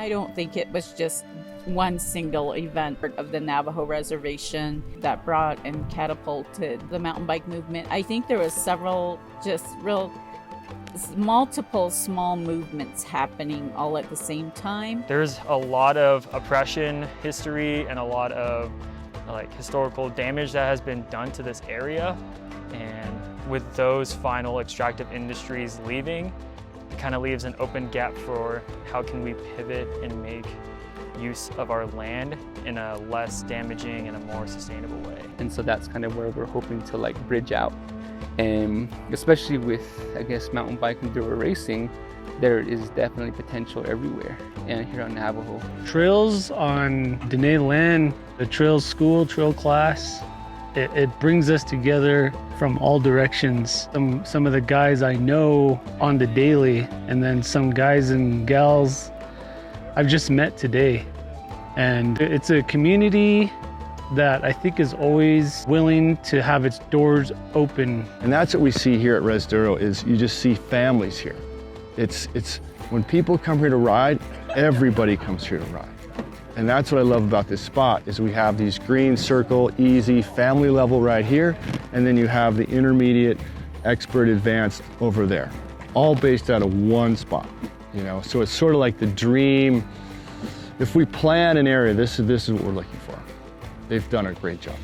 I don't think it was just one single event of the Navajo reservation that brought and catapulted the mountain bike movement. I think there was several just multiple small movements happening all at the same time. There's a lot of oppression history and a lot of historical damage that has been done to this area. And with those final extractive industries leaving, it kind of leaves an open gap for how can we pivot and make use of our land in a less damaging and a more sustainable way. And so that's kind of where we're hoping to bridge out. And especially with, I guess, mountain bike enduro racing, there is definitely potential everywhere, and here on Navajo. Trails on Diné land, the trail school, trail class, it brings us together from all directions. Some of the guys I know on the daily, and then some guys and gals I've just met today. And it's a community that I think is always willing to have its doors open. And that's what we see here at Rezduro, is you just see families here. It's when people come here to ride, everybody comes here to ride. And that's what I love about this spot, is we have these green circle, easy, family level right here, and then you have the intermediate, expert, advanced over there, all based out of one spot, you know? So it's sort of like the dream. If we plan an area, this is what we're looking for. They've done a great job.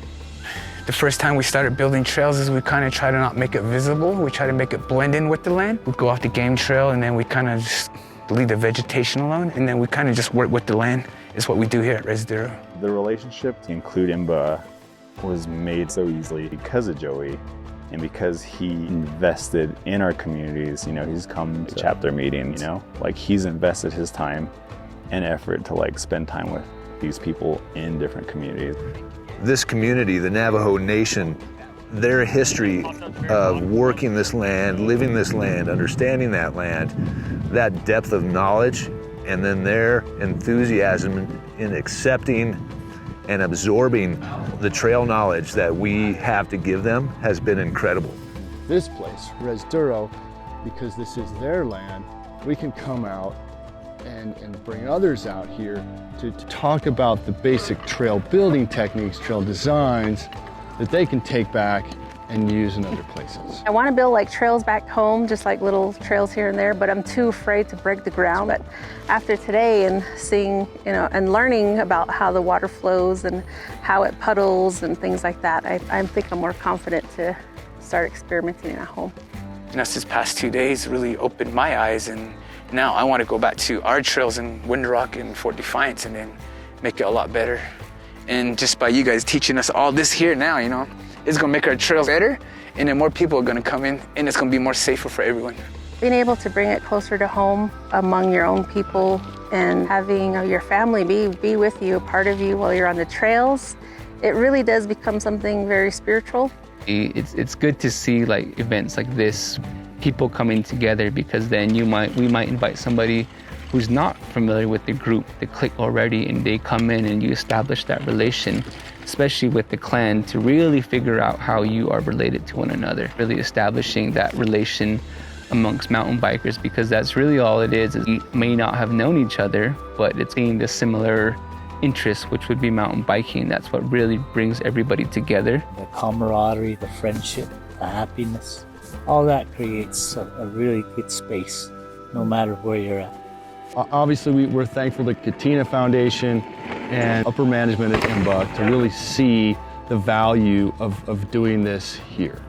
The first time we started building trails is we kind of try to not make it visible. We try to make it blend in with the land. We'd go off the game trail and then we kind of just leave the vegetation alone, and then we kind of just work with the land. Is what we do here at Rezduro. The relationship to include IMBA was made so easily because of Joey and because he invested in our communities. You know, he's come to chapter meetings, you know, he's invested his time and effort to spend time with these people in different communities. This community, the Navajo Nation, their history of working this land, living this land, understanding that land, that depth of knowledge, and then their enthusiasm in accepting and absorbing the trail knowledge that we have to give them has been incredible. This place, Rezduro, because this is their land, we can come out and bring others out here to talk about the basic trail building techniques, trail designs that they can take back and use in other places. I want to build trails back home, just little trails here and there, but I'm too afraid to break the ground. But after today and seeing, and learning about how the water flows and how it puddles and things like that, I think I'm more confident to start experimenting at home. And this past 2 days really opened my eyes, and now I want to go back to our trails in Wind Rock and Fort Defiance and then make it a lot better. And just by you guys teaching us all this here now, it's gonna make our trails better, and then more people are gonna come in, and it's gonna be more safer for everyone. Being able to bring it closer to home among your own people and having your family be with you, a part of you while you're on the trails, it really does become something very spiritual. It's good to see events like this, people coming together, because then we might invite somebody who's not familiar with the group, the clique already, and they come in and you establish that relation, especially with the clan, to really figure out how you are related to one another, really establishing that relation amongst mountain bikers, because that's really all it is we may not have known each other, but it's seeing the similar interests, which would be mountain biking. That's what really brings everybody together. The camaraderie, the friendship, the happiness, all that creates a really good space, no matter where you're at. Obviously, we're thankful to Katina Foundation and upper management at IMBA to really see the value of doing this here.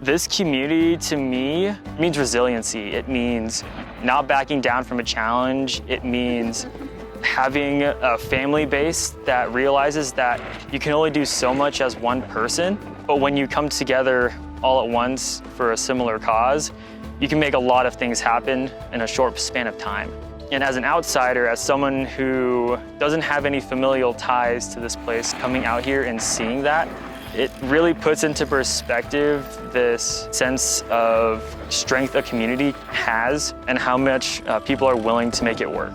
This community, to me, means resiliency. It means not backing down from a challenge. It means having a family base that realizes that you can only do so much as one person, but when you come together all at once for a similar cause, you can make a lot of things happen in a short span of time. And as an outsider, as someone who doesn't have any familial ties to this place, coming out here and seeing that, it really puts into perspective this sense of strength a community has and how much people are willing to make it work.